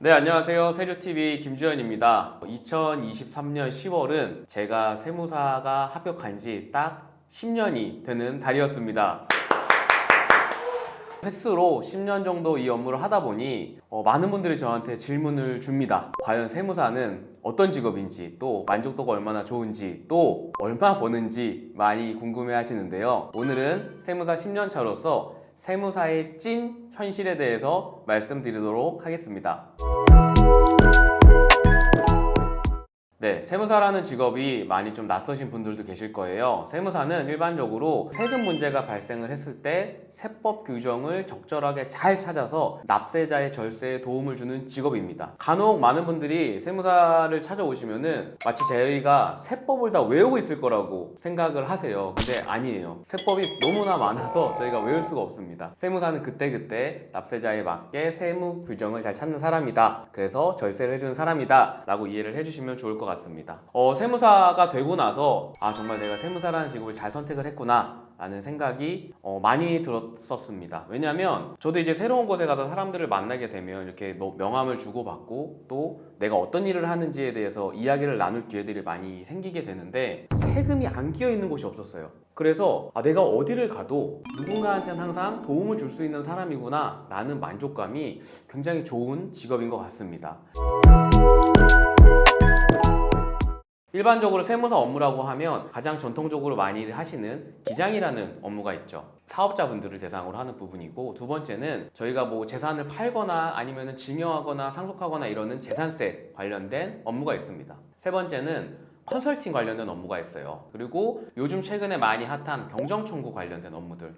네, 안녕하세요. 세주TV 김주현입니다. 2023년 10월은 제가 세무사가 합격한 지 딱 10년이 되는 달이었습니다. 횟수로 10년 정도 이 업무를 하다 보니 많은 분들이 저한테 질문을 줍니다. 과연 세무사는 어떤 직업인지, 또 만족도가 얼마나 좋은지, 또 얼마 버는지 많이 궁금해 하시는데요. 오늘은 세무사 10년 차로서 세무사의 찐 현실에 대해서 말씀드리도록 하겠습니다. 네, 세무사라는 직업이 많이 좀 낯서신 분들도 계실 거예요. 세무사는 일반적으로 세금 문제가 발생을 했을 때 세법 규정을 적절하게 잘 찾아서 납세자의 절세에 도움을 주는 직업입니다. 간혹 많은 분들이 세무사를 찾아오시면은 마치 저희가 세법을 다 외우고 있을 거라고 생각을 하세요. 근데 아니에요. 세법이 너무나 많아서 저희가 외울 수가 없습니다. 세무사는 그때그때 납세자에 맞게 세무 규정을 잘 찾는 사람이다. 그래서 절세를 해주는 사람이다. 라고 이해를 해주시면 좋을 것 같습니다. 세무사가 되고 나서 정말 내가 세무사라는 직업을 잘 선택을 했구나 라는 생각이 많이 들었었습니다. 왜냐하면 저도 이제 새로운 곳에 가서 사람들을 만나게 되면 이렇게 명함을 주고받고 또 내가 어떤 일을 하는지에 대해서 이야기를 나눌 기회들이 많이 생기게 되는데 세금이 안 끼어 있는 곳이 없었어요. 그래서 내가 어디를 가도 누군가한테는 항상 도움을 줄 수 있는 사람이구나 라는 만족감이 굉장히 좋은 직업인 것 같습니다. 일반적으로 세무사 업무라고 하면 가장 전통적으로 많이 하시는 기장이라는 업무가 있죠. 사업자분들을 대상으로 하는 부분이고, 두 번째는 저희가 뭐 재산을 팔거나 아니면 증여하거나 상속하거나 이러는 재산세 관련된 업무가 있습니다. 세 번째는 컨설팅 관련된 업무가 있어요. 그리고 요즘 최근에 많이 핫한 경정청구 관련된 업무들.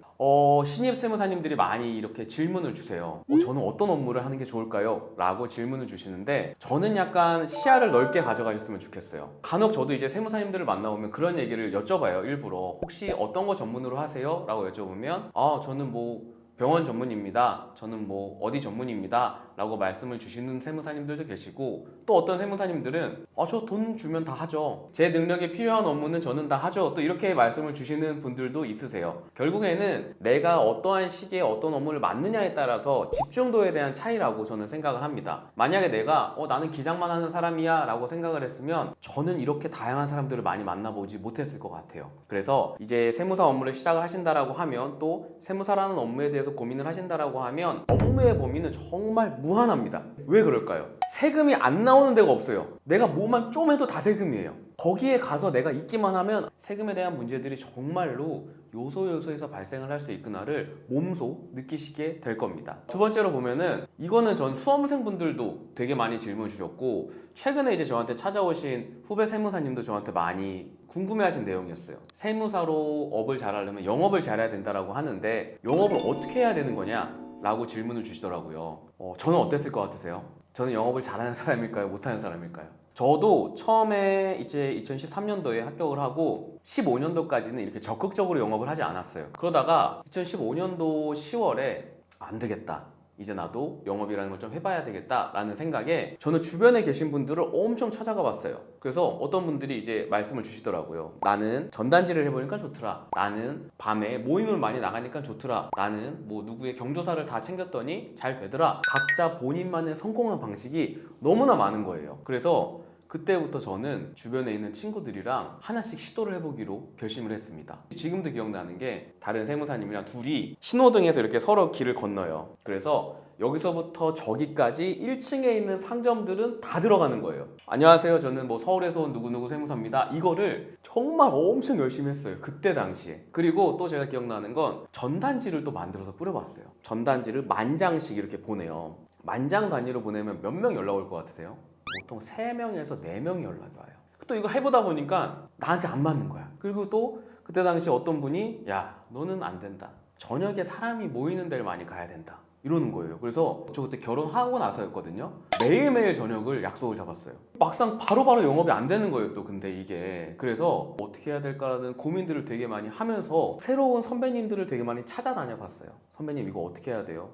신입 세무사님들이 많이 이렇게 질문을 주세요. 저는 어떤 업무를 하는 게 좋을까요? 라고 질문을 주시는데 저는 약간 시야를 넓게 가져가셨으면 좋겠어요. 간혹 저도 이제 세무사님들을 만나보면 그런 얘기를 여쭤봐요. 일부러 혹시 어떤 거 전문으로 하세요? 라고 여쭤보면 저는 뭐 병원 전문입니다. 저는 뭐 어디 전문입니다. 라고 말씀을 주시는 세무사님들도 계시고, 또 어떤 세무사님들은 저 돈 주면 다 하죠. 제 능력이 필요한 업무는 저는 다 하죠. 또 이렇게 말씀을 주시는 분들도 있으세요. 결국에는 내가 어떠한 시기에 어떤 업무를 맡느냐에 따라서 집중도에 대한 차이라고 저는 생각을 합니다. 만약에 내가 나는 기장만 하는 사람이야 라고 생각을 했으면 저는 이렇게 다양한 사람들을 많이 만나보지 못했을 것 같아요. 그래서 이제 세무사 업무를 시작을 하신다라고 하면, 또 세무사라는 업무에 대해서 고민을 하신다라고 하면 업무의 범위는 정말 무한합니다. 왜 그럴까요? 세금이 안 나오는 데가 없어요. 내가 뭐만 좀 해도 다 세금이에요. 거기에 가서 내가 있기만 하면 세금에 대한 문제들이 정말로 요소요소에서 발생을 할 수 있구나를 몸소 느끼시게 될 겁니다. 두 번째로 보면은, 이거는 전 수험생분들도 되게 많이 질문 주셨고, 최근에 이제 저한테 찾아오신 후배 세무사님도 저한테 많이 궁금해하신 내용이었어요. 세무사로 업을 잘하려면 영업을 잘해야 된다라고 하는데 영업을 어떻게 해야 되는 거냐? 라고 질문을 주시더라고요. 저는 어땠을 것 같으세요? 저는 영업을 잘하는 사람일까요? 못하는 사람일까요? 저도 처음에 이제 2013년도에 합격을 하고 15년도까지는 이렇게 적극적으로 영업을 하지 않았어요. 그러다가 2015년도 10월에 안 되겠다. 이제 나도 영업이라는 걸 좀 해봐야 되겠다 라는 생각에 저는 주변에 계신 분들을 엄청 찾아가 봤어요. 그래서 어떤 분들이 이제 말씀을 주시더라고요. 나는 전단지를 해보니까 좋더라. 나는 밤에 모임을 많이 나가니까 좋더라. 나는 뭐 누구의 경조사를 다 챙겼더니 잘 되더라. 각자 본인만의 성공한 방식이 너무나 많은 거예요. 그래서 그때부터 저는 주변에 있는 친구들이랑 하나씩 시도를 해보기로 결심을 했습니다. 지금도 기억나는 게, 다른 세무사님이랑 둘이 신호등에서 이렇게 서로 길을 건너요. 그래서 여기서부터 저기까지 1층에 있는 상점들은 다 들어가는 거예요. 안녕하세요, 저는 뭐 서울에서 온 누구누구 세무사입니다. 이거를 정말 엄청 열심히 했어요, 그때 당시에. 그리고 또 제가 기억나는 건 전단지를 또 만들어서 뿌려봤어요. 전단지를 10,000장씩 이렇게 보내요. 10,000장 단위로 보내면 몇 명 연락 올 것 같으세요? 보통 3명에서 4명이 연락이 와요. 또 이거 해보다 보니까 나한테 안 맞는 거야. 그리고 또 그때 당시 어떤 분이 너는 안 된다. 저녁에 사람이 모이는 데를 많이 가야 된다. 이러는 거예요. 그래서 저 그때 결혼하고 나서였거든요. 매일매일 저녁을 약속을 잡았어요. 막상 바로바로 영업이 안 되는 거예요, 또 근데 이게. 그래서 어떻게 해야 될까라는 고민들을 되게 많이 하면서 새로운 선배님들을 되게 많이 찾아다녀 봤어요. 선배님 이거 어떻게 해야 돼요?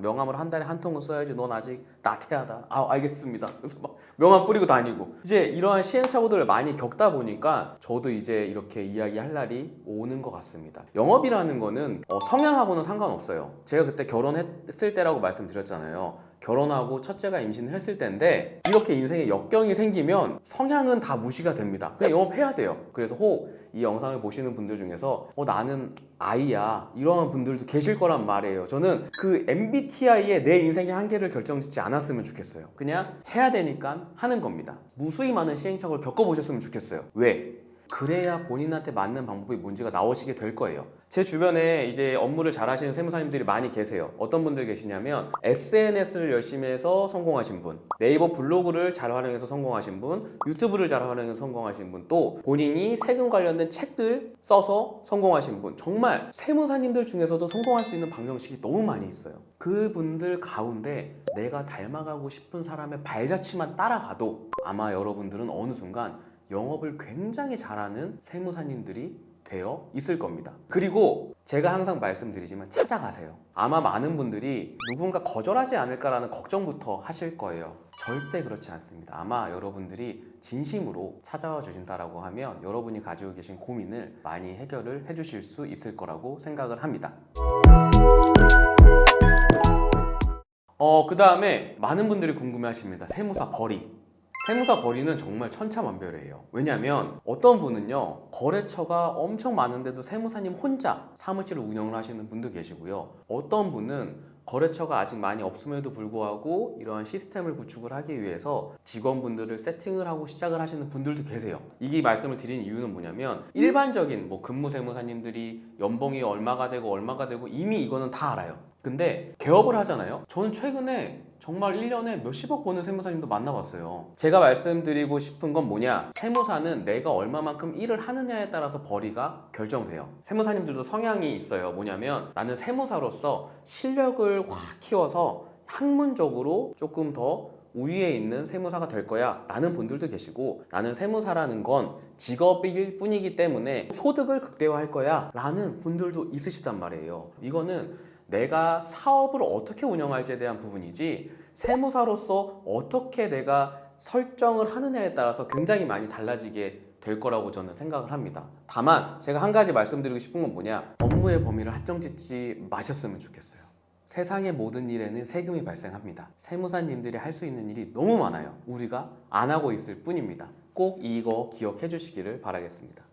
명함을 한 달에 한 통은 써야지, 넌 아직 나태하다. 알겠습니다. 그래서 막 명함 뿌리고 다니고, 이제 이러한 시행착오들을 많이 겪다 보니까 저도 이제 이렇게 이야기할 날이 오는 것 같습니다. 영업이라는 거는 성향하고는 상관없어요. 제가 그때 결혼했을 때라고 말씀드렸잖아요. 결혼하고 첫째가 임신을 했을 때인데 이렇게 인생에 역경이 생기면 성향은 다 무시가 됩니다. 그냥 영업해야 돼요. 그래서 혹 이 영상을 보시는 분들 중에서 나는 아이야 이런 분들도 계실 거란 말이에요. 저는 그 MBTI에 내 인생의 한계를 결정짓지 않았으면 좋겠어요. 그냥 해야 되니까 하는 겁니다. 무수히 많은 시행착오를 겪어보셨으면 좋겠어요. 왜? 그래야 본인한테 맞는 방법이 뭔지가 나오시게 될 거예요. 제 주변에 이제 업무를 잘 하시는 세무사님들이 많이 계세요. 어떤 분들 계시냐면 SNS를 열심히 해서 성공하신 분, 네이버 블로그를 잘 활용해서 성공하신 분, 유튜브를 잘 활용해서 성공하신 분, 또 본인이 세금 관련된 책들 써서 성공하신 분, 정말 세무사님들 중에서도 성공할 수 있는 방정식이 너무 많이 있어요. 그분들 가운데 내가 닮아가고 싶은 사람의 발자취만 따라가도 아마 여러분들은 어느 순간 영업을 굉장히 잘하는 세무사님들이 되어 있을 겁니다. 그리고 제가 항상 말씀드리지만 찾아가세요. 아마 많은 분들이 누군가 거절하지 않을까라는 걱정부터 하실 거예요. 절대 그렇지 않습니다. 아마 여러분들이 진심으로 찾아와 주신다라고 하면 여러분이 가지고 계신 고민을 많이 해결을 해주실 수 있을 거라고 생각을 합니다. 그 다음에 많은 분들이 궁금해 하십니다. 세무사 벌이. 세무사 벌이는 정말 천차만별이에요. 왜냐면 어떤 분은요 거래처가 엄청 많은데도 세무사님 혼자 사무실을 운영을 하시는 분도 계시고요. 어떤 분은 거래처가 아직 많이 없음에도 불구하고 이러한 시스템을 구축을 하기 위해서 직원분들을 세팅을 하고 시작을 하시는 분들도 계세요. 이 말씀을 드리는 이유는 뭐냐면 일반적인 근무 세무사님들이 연봉이 얼마가 되고 이미 이거는 다 알아요. 근데 개업을 하잖아요. 저는 최근에 정말 1년에 몇십억 버는 세무사님도 만나봤어요. 제가 말씀드리고 싶은 건 뭐냐, 세무사는 내가 얼마만큼 일을 하느냐에 따라서 벌이가 결정돼요. 세무사님들도 성향이 있어요. 뭐냐면 나는 세무사로서 실력을 확 키워서 학문적으로 조금 더 우위에 있는 세무사가 될 거야 라는 분들도 계시고, 나는 세무사라는 건 직업일 뿐이기 때문에 소득을 극대화할 거야 라는 분들도 있으시단 말이에요. 이거는 내가 사업을 어떻게 운영할지에 대한 부분이지 세무사로서 어떻게 내가 설정을 하느냐에 따라서 굉장히 많이 달라지게 될 거라고 저는 생각을 합니다. 다만 제가 한 가지 말씀드리고 싶은 건 뭐냐, 업무의 범위를 한정짓지 마셨으면 좋겠어요. 세상의 모든 일에는 세금이 발생합니다. 세무사님들이 할 수 있는 일이 너무 많아요. 우리가 안 하고 있을 뿐입니다. 꼭 이거 기억해 주시기를 바라겠습니다.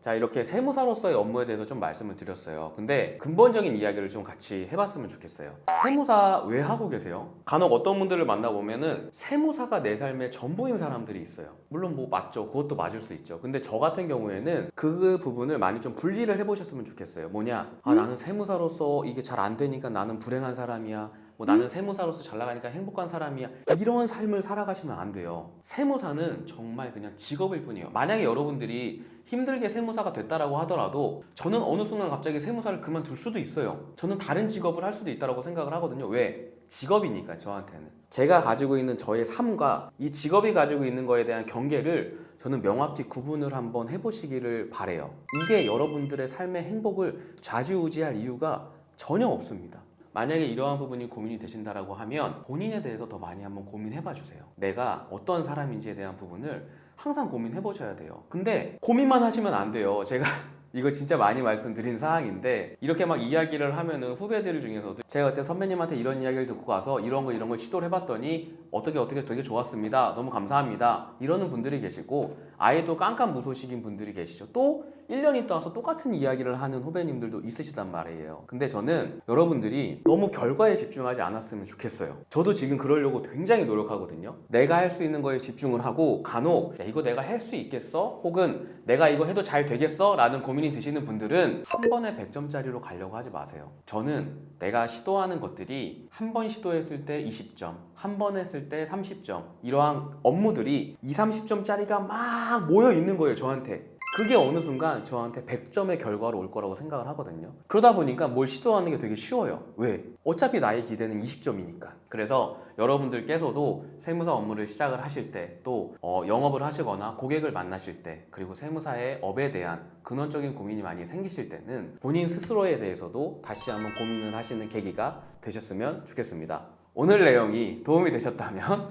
자, 이렇게 세무사로서의 업무에 대해서 좀 말씀을 드렸어요. 근데 근본적인 이야기를 좀 같이 해봤으면 좋겠어요. 세무사 왜 하고 계세요? 간혹 어떤 분들을 만나보면은 세무사가 내 삶의 전부인 사람들이 있어요. 물론 맞죠. 그것도 맞을 수 있죠. 근데 저 같은 경우에는 그 부분을 많이 좀 분리를 해보셨으면 좋겠어요. 뭐냐, 나는 세무사로서 이게 잘 안 되니까 나는 불행한 사람이야. 나는 세무사로서 잘 나가니까 행복한 사람이야. 이런 삶을 살아가시면 안 돼요. 세무사는 정말 그냥 직업일 뿐이에요. 만약에 여러분들이 힘들게 세무사가 됐다라고 하더라도 저는 어느 순간 갑자기 세무사를 그만둘 수도 있어요. 저는 다른 직업을 할 수도 있다고 생각을 하거든요. 왜? 직업이니까 저한테는. 제가 가지고 있는 저의 삶과 이 직업이 가지고 있는 거에 대한 경계를 저는 명확히 구분을 한번 해보시기를 바래요. 이게 여러분들의 삶의 행복을 좌지우지할 이유가 전혀 없습니다. 만약에 이러한 부분이 고민이 되신다라고 하면 본인에 대해서 더 많이 한번 고민해봐 주세요. 내가 어떤 사람인지에 대한 부분을 항상 고민해 보셔야 돼요. 근데 고민만 하시면 안 돼요. 제가 이거 진짜 많이 말씀드린 사항인데 이렇게 막 이야기를 하면은 후배들 중에서도 제가 그때 선배님한테 이런 이야기를 듣고 와서 이런 걸 시도를 해봤더니 어떻게 되게 좋았습니다. 너무 감사합니다. 이러는 분들이 계시고, 아예 또 깜깜무소식인 분들이 계시죠. 또 1년 있다 와서 똑같은 이야기를 하는 후배님들도 있으시단 말이에요. 근데 저는 여러분들이 너무 결과에 집중하지 않았으면 좋겠어요. 저도 지금 그러려고 굉장히 노력하거든요. 내가 할 수 있는 거에 집중을 하고, 간혹 이거 내가 할 수 있겠어? 혹은 내가 이거 해도 잘 되겠어? 라는 고민이 드시는 분들은 한 번에 100점짜리로 가려고 하지 마세요. 저는 내가 시도하는 것들이 한 번 시도했을 때 20점, 한 번 했을 때 30점, 이러한 업무들이 20, 30점짜리가 막 모여 있는 거예요, 저한테. 그게 어느 순간 저한테 100점의 결과로 올 거라고 생각을 하거든요. 그러다 보니까 뭘 시도하는 게 되게 쉬워요. 왜? 어차피 나의 기대는 20점이니까. 그래서 여러분들께서도 세무사 업무를 시작을 하실 때, 또 영업을 하시거나 고객을 만나실 때, 그리고 세무사의 업에 대한 근원적인 고민이 많이 생기실 때는 본인 스스로에 대해서도 다시 한번 고민을 하시는 계기가 되셨으면 좋겠습니다. 오늘 내용이 도움이 되셨다면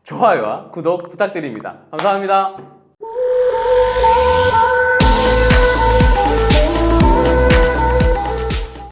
좋아요와 구독 부탁드립니다. 감사합니다.